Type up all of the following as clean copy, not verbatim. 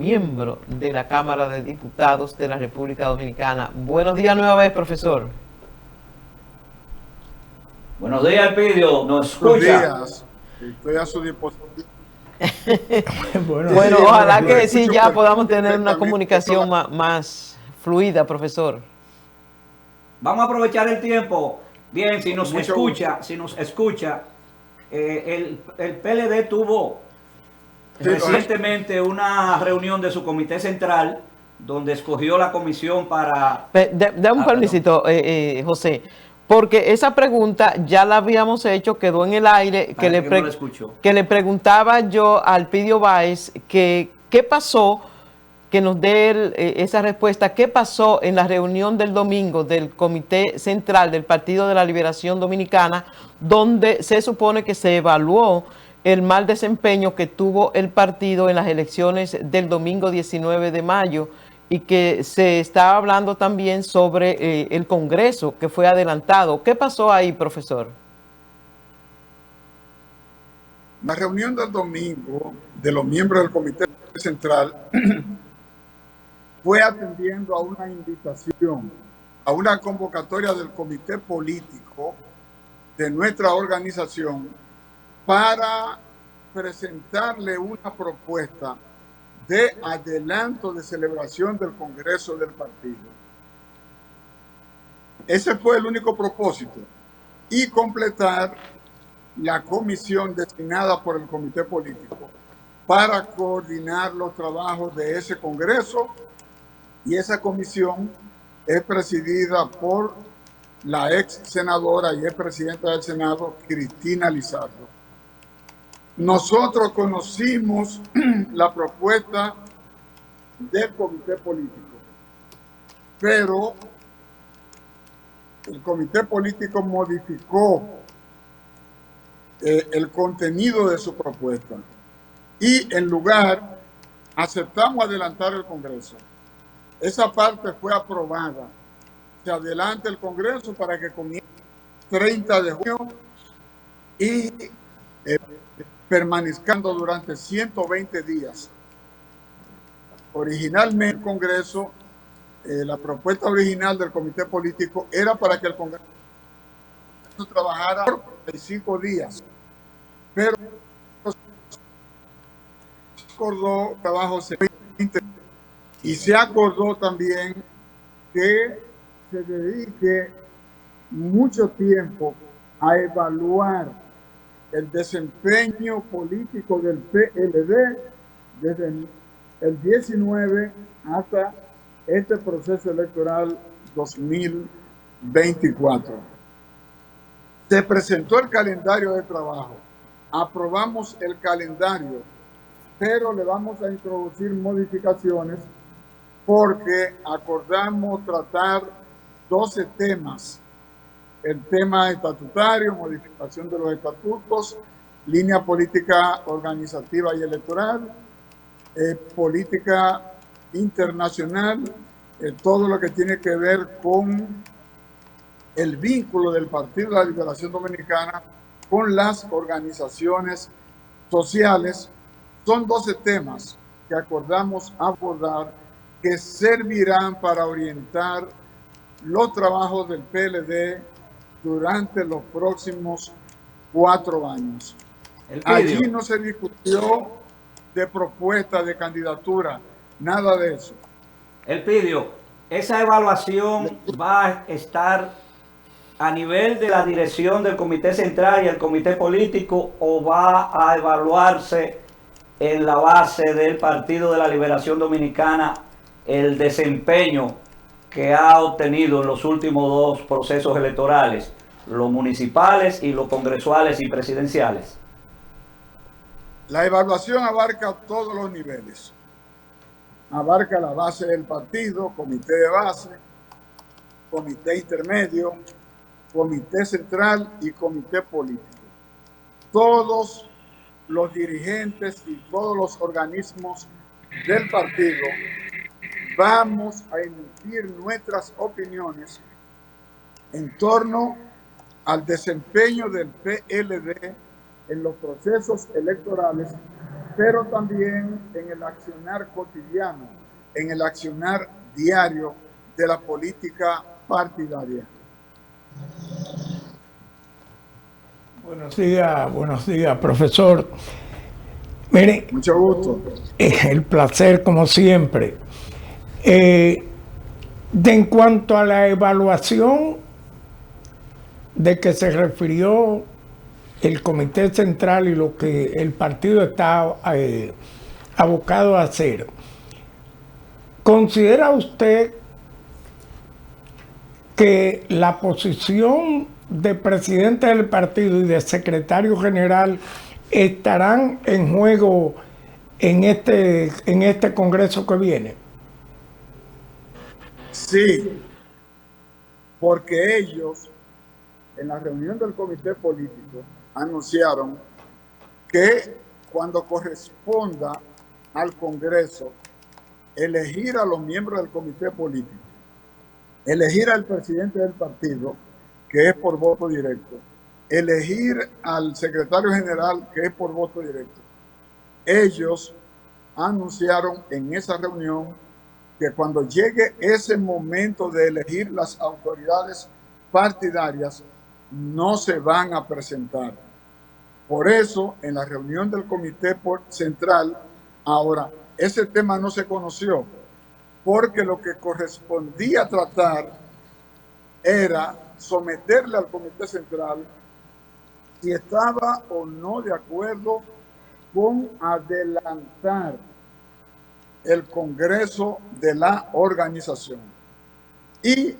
miembro de la Cámara de Diputados de la República Dominicana. Buenos días nueva vez, profesor. Buenos días, Elpidio. ¿Nos escucha? Buenos días. Estoy a su disposición. Bueno, ojalá que sí ya podamos tener una comunicación más fluida, profesor. Vamos a aprovechar el tiempo. Bien, si nos escucha, el PLD tuvo recientemente una reunión de su comité central donde escogió la comisión para... Dame un permisito, José, porque esa pregunta ya la habíamos hecho, quedó en el aire, que le preguntaba yo al Elpidio Báez que qué pasó, que nos dé esa respuesta, qué pasó en la reunión del domingo del Comité Central del Partido de la Liberación Dominicana, donde se supone que se evaluó el mal desempeño que tuvo el partido en las elecciones del domingo 19 de mayo y que se estaba hablando también sobre el Congreso que fue adelantado. ¿Qué pasó ahí, profesor? La reunión del domingo de los miembros del Comité Central fue atendiendo a una invitación, a una convocatoria del comité político de nuestra organización para presentarle una propuesta de adelanto de celebración del Congreso del partido. Ese fue el único propósito, y completar la comisión designada por el comité político para coordinar los trabajos de ese Congreso, y esa comisión es presidida por la ex senadora y ex presidenta del Senado, Cristina Lizardo. Nosotros conocimos la propuesta del comité político, pero el comité político modificó el contenido de su propuesta y en lugar aceptamos adelantar el Congreso. Esa parte fue aprobada. Se adelanta el Congreso para que comience el 30 de junio y permanezcando durante 120 días. Originalmente el Congreso, la propuesta original del comité político era para que el Congreso trabajara por 45 días, pero se acordó trabajo 20 y se acordó también que se dedique mucho tiempo a evaluar el desempeño político del PLD desde el 19 hasta este proceso electoral 2024. Se presentó el calendario de trabajo, aprobamos el calendario, pero le vamos a introducir modificaciones porque acordamos tratar 12 temas. El tema estatutario, modificación de los estatutos, línea política organizativa y electoral, política internacional, todo lo que tiene que ver con el vínculo del Partido de la Liberación Dominicana con las organizaciones sociales. Son 12 temas que acordamos abordar que servirán para orientar los trabajos del PLD durante los próximos 4 años. Allí no se discutió de propuesta de candidatura, nada de eso. Elpidio, esa evaluación va a estar a nivel de la dirección del Comité Central y el Comité Político, o va a evaluarse en la base del Partido de la Liberación Dominicana el desempeño que ha obtenido en los últimos 2 procesos electorales, los municipales y los congresuales y presidenciales? La evaluación abarca todos los niveles. Abarca la base del partido, comité de base, comité intermedio, comité central y comité político. Todos los dirigentes y todos los organismos del partido vamos a emitir nuestras opiniones en torno al desempeño del PLD en los procesos electorales pero también en el accionar cotidiano, en el accionar diario de la política partidaria. Buenos días, profesor. Mire, mucho gusto. El placer, como siempre. En cuanto a la evaluación de que se refirió el Comité Central y lo que el partido está abocado a hacer, ¿considera usted que la posición de presidente del partido y de secretario general estarán en juego en este congreso que viene? Sí, porque ellos en la reunión del comité político anunciaron que cuando corresponda al Congreso elegir a los miembros del comité político, elegir al presidente del partido, que es por voto directo, elegir al secretario general, que es por voto directo, ellos anunciaron en esa reunión que cuando llegue ese momento de elegir las autoridades partidarias, no se van a presentar. Por eso, en la reunión del Comité Central, ahora, ese tema no se conoció, porque lo que correspondía tratar era someterle al Comité Central si estaba o no de acuerdo con adelantar el Congreso de la organización. Y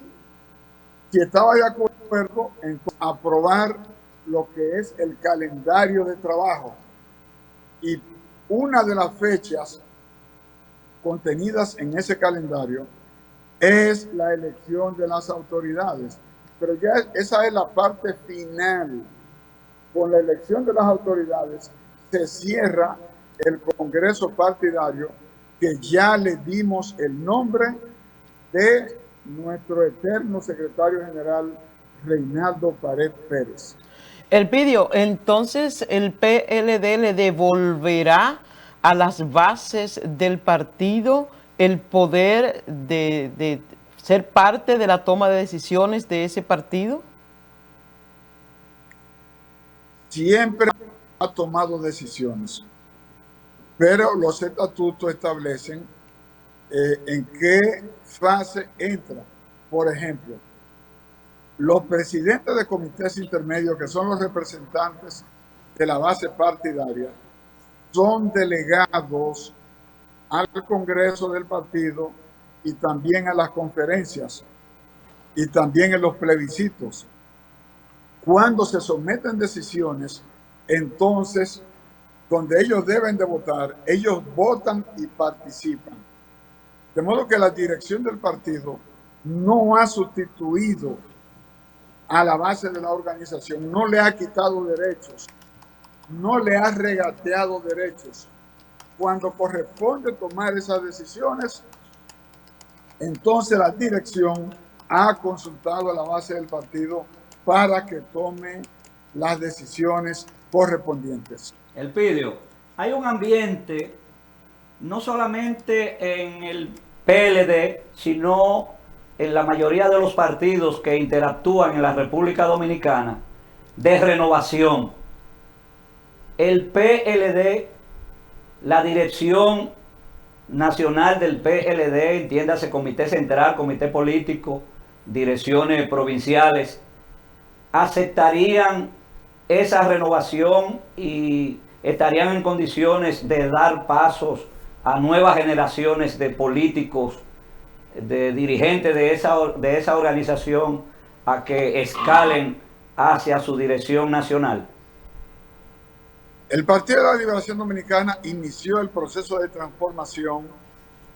si estaba de acuerdo en aprobar lo que es el calendario de trabajo. Y una de las fechas contenidas en ese calendario es la elección de las autoridades. Pero ya esa es la parte final. Con la elección de las autoridades se cierra el Congreso partidario, que ya le dimos el nombre de nuestro eterno secretario general, Reinaldo Pared Pérez. Elpidio, entonces el PLD le devolverá a las bases del partido el poder de ser parte de la toma de decisiones de ese partido. Siempre ha tomado decisiones, pero los estatutos establecen en qué fase entra. Por ejemplo, los presidentes de comités intermedios, que son los representantes de la base partidaria, son delegados al Congreso del partido y también a las conferencias y también en los plebiscitos. Cuando se someten decisiones, entonces, donde ellos deben de votar, ellos votan y participan. De modo que la dirección del partido no ha sustituido a la base de la organización, no le ha quitado derechos, no le ha regateado derechos. Cuando corresponde tomar esas decisiones, entonces la dirección ha consultado a la base del partido para que tome las decisiones correspondientes. Elpidio, hay un ambiente, no solamente en el PLD, sino en la mayoría de los partidos que interactúan en la República Dominicana, de renovación. El PLD, la dirección nacional del PLD, entiéndase Comité Central, Comité Político, direcciones provinciales, aceptarían esa renovación y estarían en condiciones de dar pasos a nuevas generaciones de políticos, de dirigentes de esa organización, a que escalen hacia su dirección nacional. El Partido de la Liberación Dominicana inició el proceso de transformación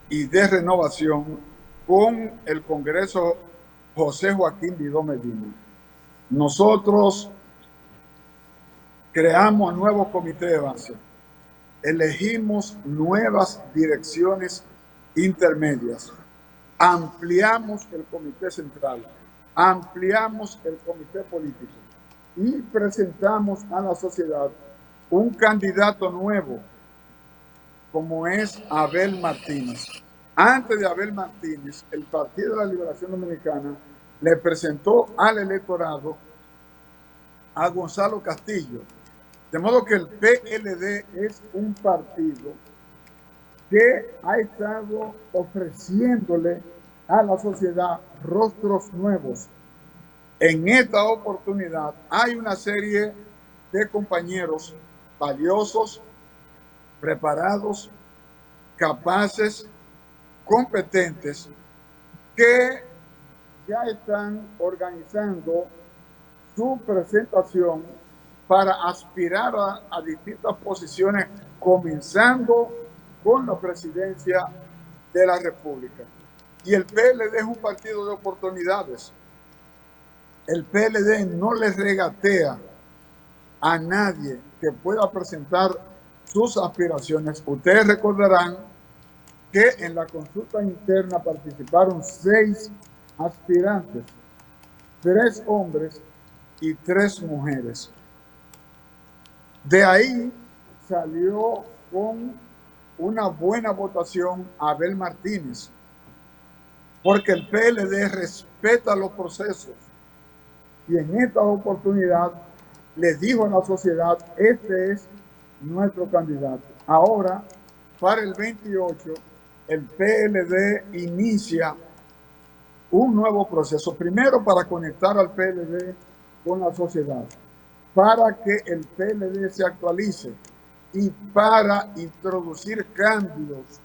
y de renovación con el Congreso José Joaquín Vidó Medina. Nosotros creamos un nuevo comité de base, elegimos nuevas direcciones intermedias, ampliamos el comité central, ampliamos el comité político y presentamos a la sociedad un candidato nuevo como es Abel Martínez. Antes de Abel Martínez, el Partido de la Liberación Dominicana le presentó al electorado a Gonzalo Castillo. De modo que el PLD es un partido que ha estado ofreciéndole a la sociedad rostros nuevos. En esta oportunidad hay una serie de compañeros valiosos, preparados, capaces, competentes, que ya están organizando su presentación para aspirar a distintas posiciones, comenzando con la presidencia de la República. Y el PLD es un partido de oportunidades. El PLD no le regatea a nadie que pueda presentar sus aspiraciones. Ustedes recordarán que en la consulta interna participaron 6 aspirantes, 3 hombres y 3 mujeres. De ahí salió con una buena votación Abel Martínez, porque el PLD respeta los procesos y en esta oportunidad le dijo a la sociedad: este es nuestro candidato. Ahora, para el 28, el PLD inicia un nuevo proceso, primero para conectar al PLD con la sociedad, para que el PLD se actualice y para introducir cambios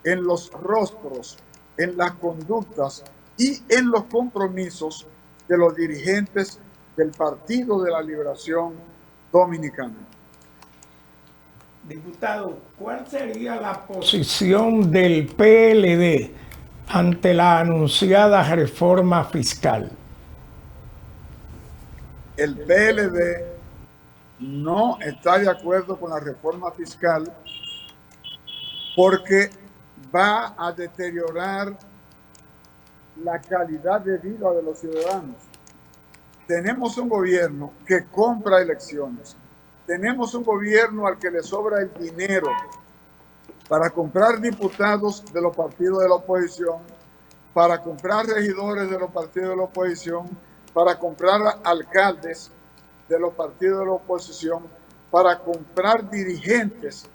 en los rostros, en las conductas y en los compromisos de los dirigentes del Partido de la Liberación Dominicana. Diputado, ¿cuál sería la posición del PLD ante la anunciada reforma fiscal? El PLD no está de acuerdo con la reforma fiscal porque va a deteriorar la calidad de vida de los ciudadanos. Tenemos un gobierno que compra elecciones. Tenemos un gobierno al que le sobra el dinero para comprar diputados de los partidos de la oposición, para comprar regidores de los partidos de la oposición, para comprar alcaldes de los partidos de la oposición, para comprar dirigentes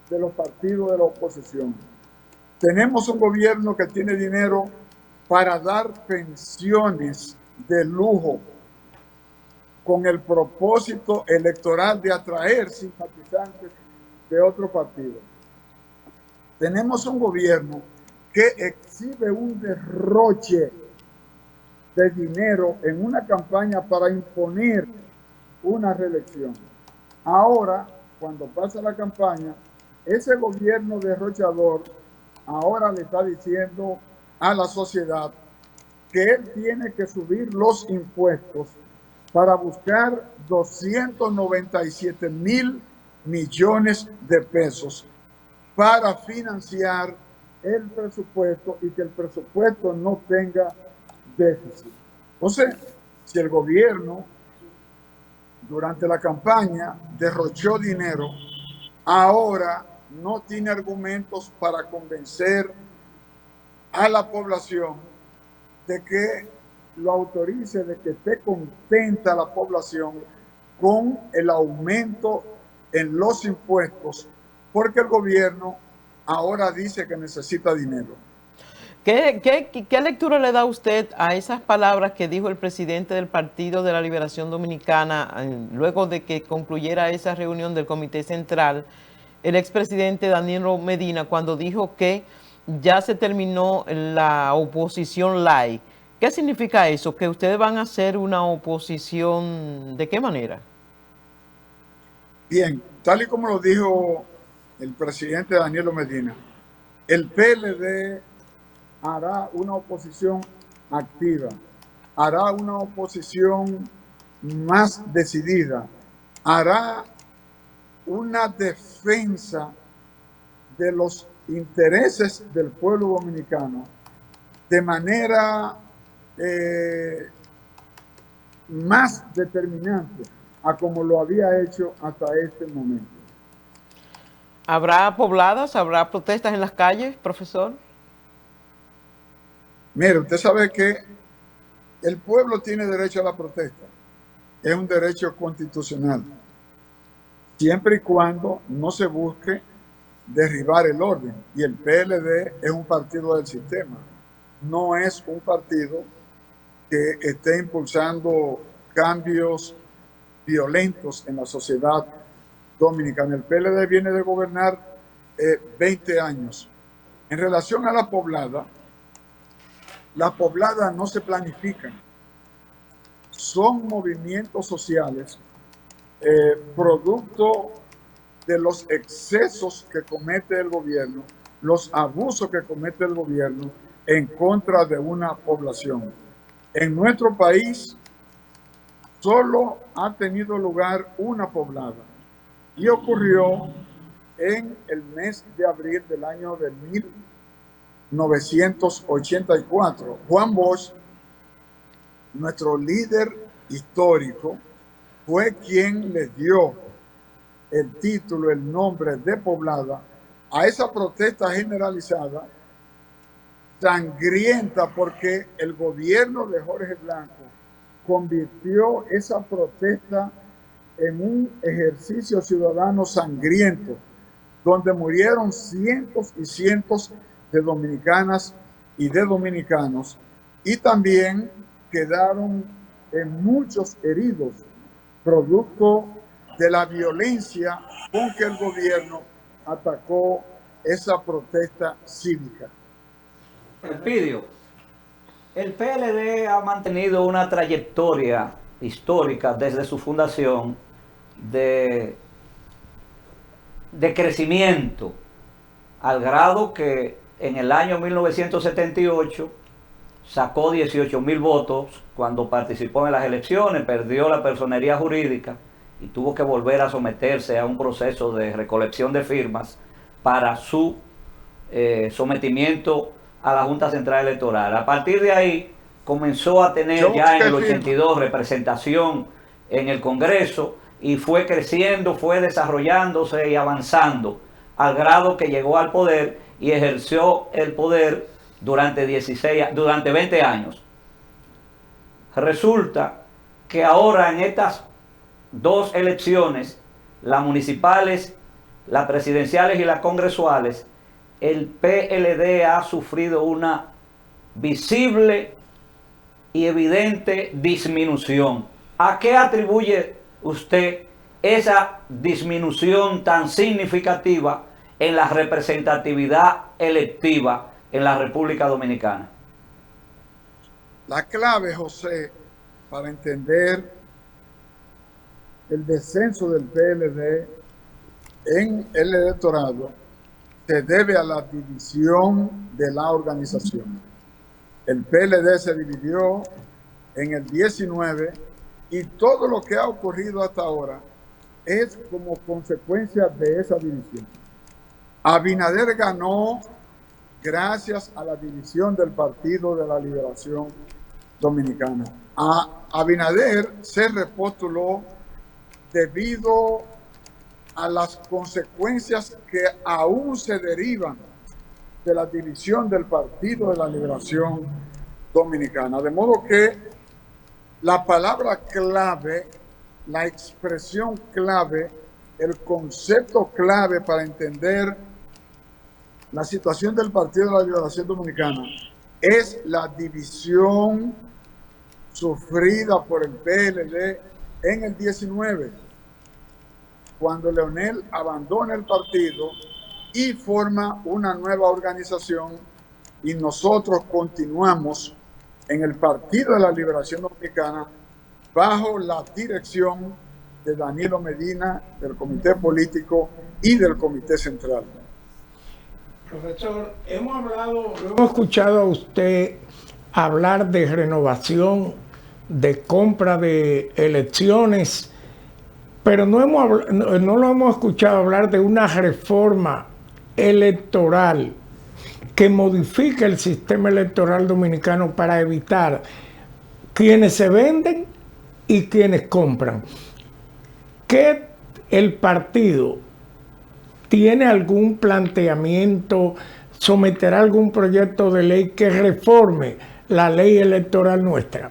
de los partidos de la oposición. Tenemos un gobierno que tiene dinero para dar pensiones de lujo con el propósito electoral de atraer simpatizantes de otro partido. Tenemos un gobierno que exhibe un derroche de dinero en una campaña para imponer una reelección. Ahora, cuando pasa la campaña, ese gobierno derrochador ahora le está diciendo a la sociedad que él tiene que subir los impuestos para buscar 297,000 millones de pesos para financiar el presupuesto y que el presupuesto no tenga déficit. Entonces, si el gobierno durante la campaña derrochó dinero, ahora no tiene argumentos para convencer a la población de que lo autorice, de que esté contenta la población con el aumento en los impuestos, porque el gobierno ahora dice que necesita dinero. ¿Qué lectura le da usted a esas palabras que dijo el presidente del Partido de la Liberación Dominicana luego de que concluyera esa reunión del Comité Central, el expresidente Danilo Medina, cuando dijo que ya se terminó la oposición light? ¿Qué significa eso? ¿Que ustedes van a hacer una oposición de qué manera? Bien, tal y como lo dijo el presidente Danilo Medina, el PLD hará una oposición activa, hará una oposición más decidida, hará una defensa de los intereses del pueblo dominicano de manera más determinante a como lo había hecho hasta este momento. ¿Habrá pobladas, habrá protestas en las calles, profesor? Mire, usted sabe que el pueblo tiene derecho a la protesta. Es un derecho constitucional, siempre y cuando no se busque derribar el orden. Y el PLD es un partido del sistema, no es un partido que esté impulsando cambios violentos en la sociedad dominicana. El PLD viene de gobernar 20 años. En relación a las pobladas no se planifican. Son movimientos sociales producto de los excesos que comete el gobierno, los abusos que comete el gobierno en contra de una población. En nuestro país solo ha tenido lugar una poblada y ocurrió en el mes de abril del año de 1984. Juan Bosch, nuestro líder histórico, fue quien le dio el título, el nombre de poblada a esa protesta generalizada, sangrienta, porque el gobierno de Jorge Blanco convirtió esa protesta en un ejercicio ciudadano sangriento, donde murieron cientos y cientos de dominicanas y de dominicanos, y también quedaron muchos heridos, producto de la violencia con que el gobierno atacó esa protesta cívica. Elpidio, el PLD ha mantenido una trayectoria histórica desde su fundación de crecimiento, al grado que en el año 1978 sacó 18,000 votos cuando participó en las elecciones, perdió la personería jurídica y tuvo que volver a someterse a un proceso de recolección de firmas para su sometimiento a la Junta Central Electoral. A partir de ahí comenzó a tener ya en el 82 representación en el Congreso y fue creciendo, fue desarrollándose y avanzando al grado que llegó al poder y ejerció el poder durante 20 años. Resulta que ahora en estas dos elecciones, las municipales, las presidenciales y las congresuales, el PLD ha sufrido una visible y evidente disminución. ¿A qué atribuye usted esa disminución tan significativa en la representatividad electiva en la República Dominicana? La clave, José, para entender el descenso del PLD en el electorado se debe a la división de la organización. El PLD se dividió en el 19 y todo lo que ha ocurrido hasta ahora es como consecuencia de esa división. Abinader ganó gracias a la división del Partido de la Liberación Dominicana. Abinader se repostuló debido a las consecuencias que aún se derivan de la división del Partido de la Liberación Dominicana. De modo que la palabra clave, la expresión clave, el concepto clave para entender la situación del Partido de la Liberación Dominicana es la división sufrida por el PLD en el 19, cuando Leonel abandona el partido y forma una nueva organización, y nosotros continuamos en el Partido de la Liberación Dominicana bajo la dirección de Danilo Medina, del Comité Político y del Comité Central. Profesor, hemos escuchado a usted hablar de renovación, de compra de elecciones, pero no lo hemos escuchado hablar de una reforma electoral que modifique el sistema electoral dominicano para evitar quienes se venden y quienes compran. Que el partido ¿tiene algún planteamiento, someterá algún proyecto de ley que reforme la ley electoral nuestra?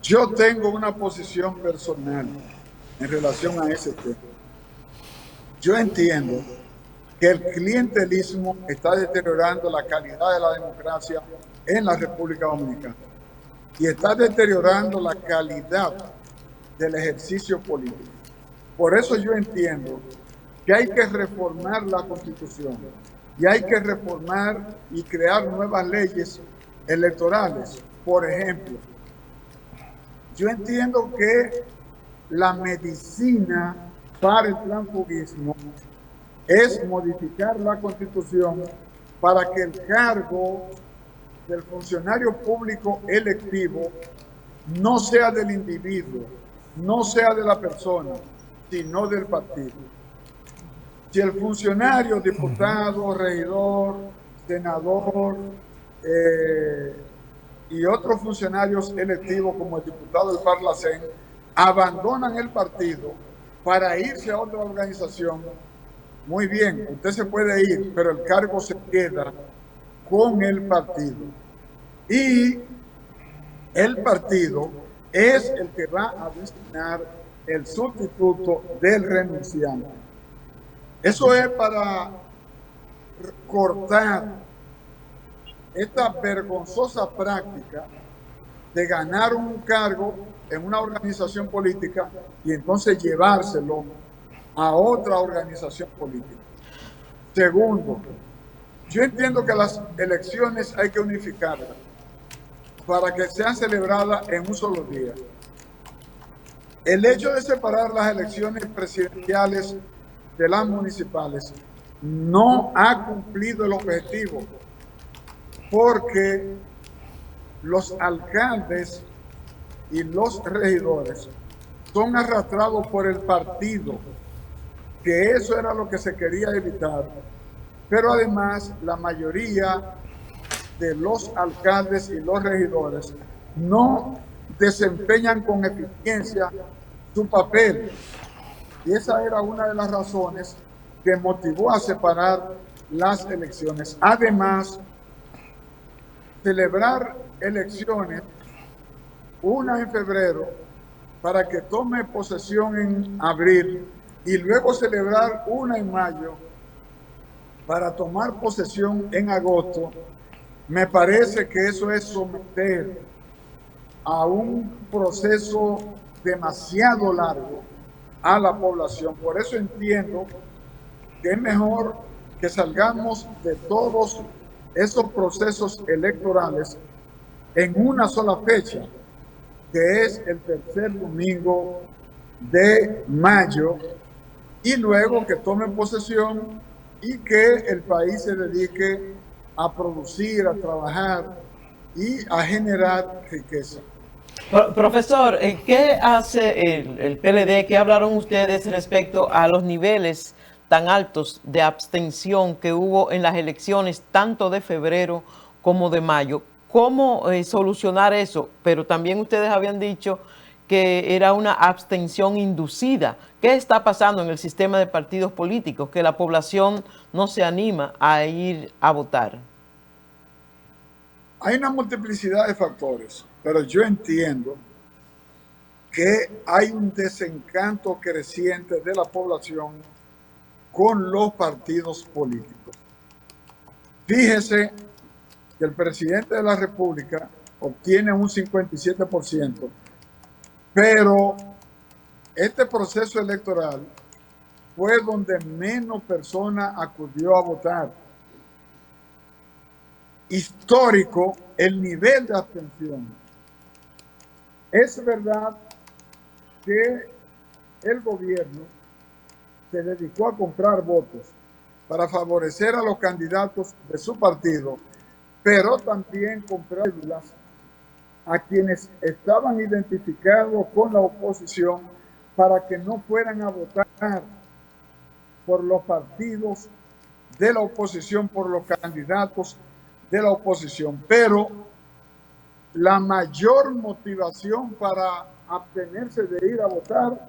Yo tengo una posición personal en relación a ese tema. Yo entiendo que el clientelismo está deteriorando la calidad de la democracia en la República Dominicana y está deteriorando la calidad del ejercicio político. Por eso yo entiendo que hay que reformar la Constitución y hay que reformar y crear nuevas leyes electorales. Por ejemplo, yo entiendo que la medicina para el transfugismo es modificar la Constitución para que el cargo del funcionario público electivo no sea del individuo, no sea de la persona, sino del partido. Si el funcionario, diputado, regidor, senador y otros funcionarios electivos como el diputado del Parlacén abandonan el partido para irse a otra organización, muy bien, usted se puede ir, pero el cargo se queda con el partido. Y el partido es el que va a designar el sustituto del renunciante. Eso es para cortar esta vergonzosa práctica de ganar un cargo en una organización política y entonces llevárselo a otra organización política. Segundo, yo entiendo que las elecciones hay que unificarlas para que sean celebradas en un solo día. El hecho de separar las elecciones presidenciales de las municipales no ha cumplido el objetivo, porque los alcaldes y los regidores son arrastrados por el partido, que eso era lo que se quería evitar. Pero además la mayoría de los alcaldes y los regidores no desempeñan con eficiencia su papel. Y esa era una de las razones que motivó a separar las elecciones. Además, celebrar elecciones, una en febrero, para que tome posesión en abril, y luego celebrar una en mayo, para tomar posesión en agosto, me parece que eso es someter a un proceso demasiado largo a la población. Por eso entiendo que es mejor que salgamos de todos esos procesos electorales en una sola fecha, que es el tercer domingo de mayo, y luego que tomen posesión y que el país se dedique a producir, a trabajar y a generar riqueza. Profesor, ¿qué hace el PLD? ¿Qué hablaron ustedes respecto a los niveles tan altos de abstención que hubo en las elecciones, tanto de febrero como de mayo? ¿Cómo solucionar eso? Pero también ustedes habían dicho que era una abstención inducida. ¿Qué está pasando en el sistema de partidos políticos? Que la población no se anima a ir a votar. Hay una multiplicidad de factores, pero yo entiendo que hay un desencanto creciente de la población con los partidos políticos. Fíjese que el presidente de la República obtiene un 57%, pero este proceso electoral fue donde menos personas acudió a votar. Histórico el nivel de abstención. Es verdad que el gobierno se dedicó a comprar votos para favorecer a los candidatos de su partido, pero también comprar a quienes estaban identificados con la oposición para que no fueran a votar por los partidos de la oposición, por los candidatos de la oposición. Pero la mayor motivación para abstenerse de ir a votar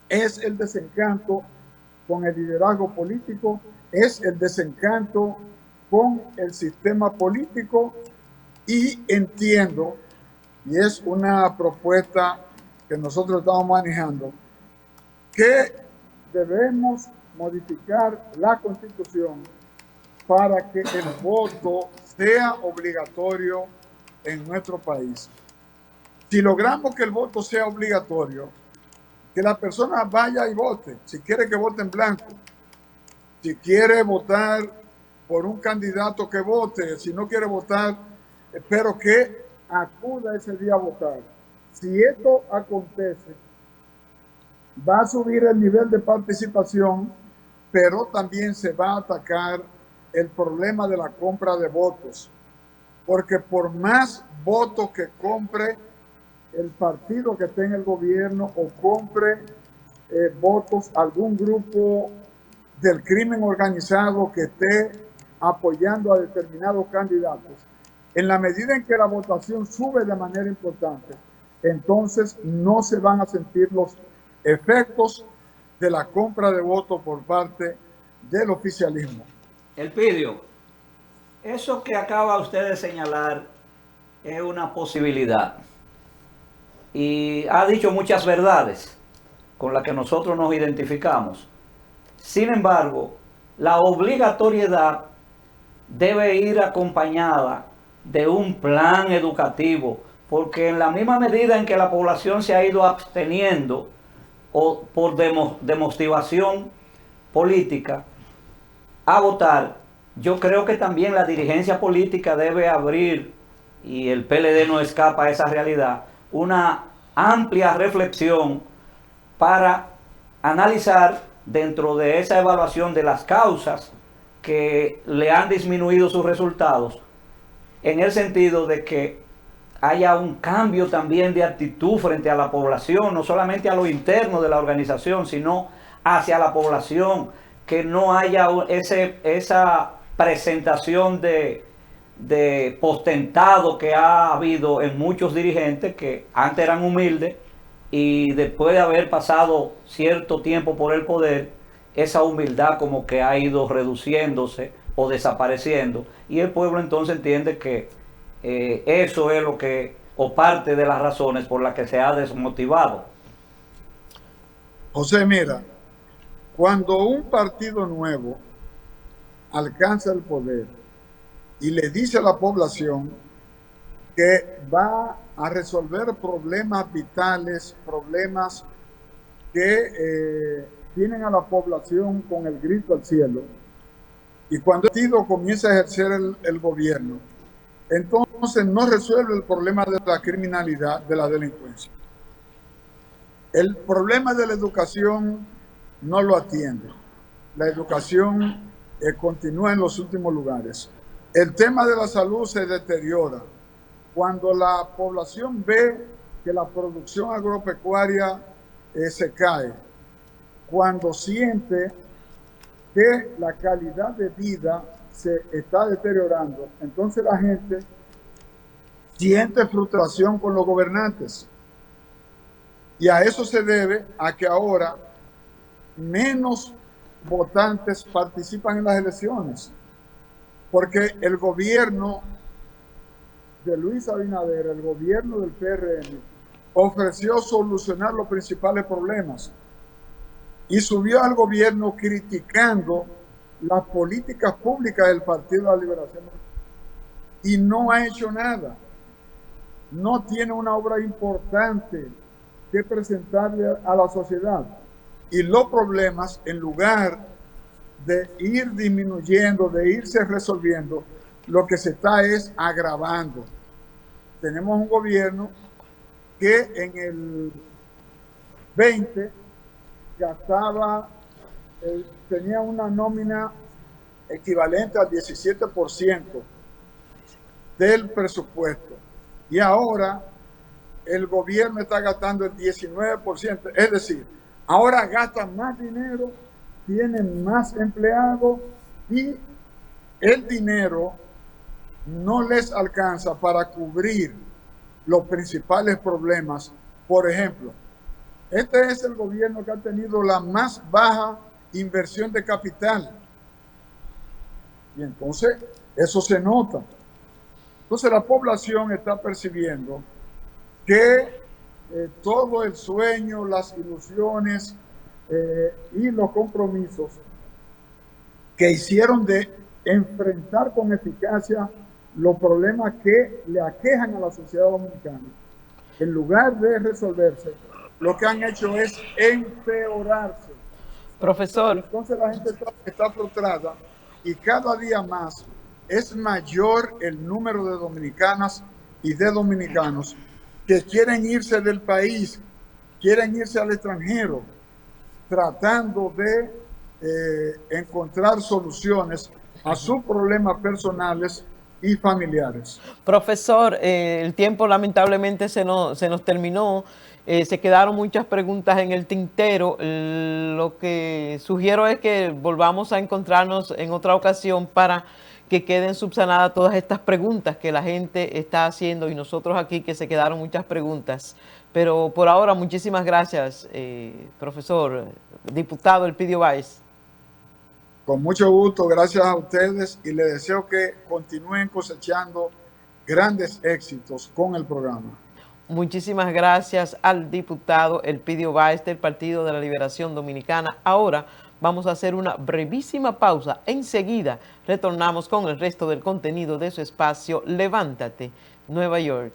es el desencanto con el liderazgo político, es el desencanto con el sistema político, y entiendo, y es una propuesta que nosotros estamos manejando, que debemos modificar la Constitución para que el voto sea obligatorio en nuestro país. Si logramos que el voto sea obligatorio, que la persona vaya y vote, si quiere que vote en blanco, si quiere votar por un candidato que vote, si no quiere votar, pero que acuda ese día a votar. Si esto acontece, va a subir el nivel de participación, pero también se va a atacar el problema de la compra de votos, porque por más votos que compre el partido que esté en el gobierno o compre votos algún grupo del crimen organizado que esté apoyando a determinados candidatos, en la medida en que la votación sube de manera importante, entonces no se van a sentir los efectos de la compra de votos por parte del oficialismo. Elpidio, eso que acaba usted de señalar es una posibilidad y ha dicho muchas verdades con las que nosotros nos identificamos. Sin embargo, la obligatoriedad debe ir acompañada de un plan educativo, porque en la misma medida en que la población se ha ido absteniendo o por demotivación política a votar, yo creo que también la dirigencia política debe abrir, y el PLD no escapa a esa realidad, una amplia reflexión para analizar dentro de esa evaluación de las causas que le han disminuido sus resultados, en el sentido de que haya un cambio también de actitud frente a la población, no solamente a lo interno de la organización, sino hacia la población, que no haya esa presentación de postentado que ha habido en muchos dirigentes que antes eran humildes y después de haber pasado cierto tiempo por el poder, esa humildad como que ha ido reduciéndose o desapareciendo, y el pueblo entonces entiende que eso es lo que, o parte de las razones por las que se ha desmotivado. José, mira, cuando un partido nuevo alcanza el poder y le dice a la población que va a resolver problemas vitales, problemas que tienen a la población con el grito al cielo, y cuando el partido comienza a ejercer el gobierno, entonces no resuelve el problema de la criminalidad, de la delincuencia. El problema de la educación no lo atiende. La educación continúa en los últimos lugares. El tema de la salud se deteriora. Cuando la población ve que la producción agropecuaria se cae, cuando siente que la calidad de vida se está deteriorando, entonces la gente siente frustración con los gobernantes. Y a eso se debe a que ahora menos votantes participan en las elecciones, porque el gobierno de Luis Abinader, el gobierno del PRM, ofreció solucionar los principales problemas y subió al gobierno criticando las políticas públicas del Partido de la Liberación y no ha hecho nada. No tiene una obra importante que presentarle a la sociedad. Y los problemas, en lugar de ir disminuyendo, de irse resolviendo, lo que se está es agravando. Tenemos un gobierno que en el 20 gastaba, tenía una nómina equivalente al 17% del presupuesto. Y ahora el gobierno está gastando el 19%. Es decir, ahora gastan más dinero, tienen más empleados y el dinero no les alcanza para cubrir los principales problemas. Por ejemplo, este es el gobierno que ha tenido la más baja inversión de capital. Y entonces eso se nota. Entonces la población está percibiendo que todo el sueño, las ilusiones y los compromisos que hicieron de enfrentar con eficacia los problemas que le aquejan a la sociedad dominicana, en lugar de resolverse, lo que han hecho es empeorarse. Profesor. Entonces la gente está frustrada y cada día más es mayor el número de dominicanas y de dominicanos que quieren irse del país, quieren irse al extranjero, tratando de encontrar soluciones a sus problemas personales y familiares. Profesor, el tiempo lamentablemente se nos terminó. Se quedaron muchas preguntas en el tintero. Lo que sugiero es que volvamos a encontrarnos en otra ocasión para que queden subsanadas todas estas preguntas que la gente está haciendo y nosotros aquí que se quedaron muchas preguntas. Pero por ahora, muchísimas gracias, profesor, diputado Elpidio Báez. Con mucho gusto, gracias a ustedes y les deseo que continúen cosechando grandes éxitos con el programa. Muchísimas gracias al diputado Elpidio Báez del Partido de la Liberación Dominicana. Ahora vamos a hacer una brevísima pausa. Enseguida retornamos con el resto del contenido de su espacio Levántate, Nueva York.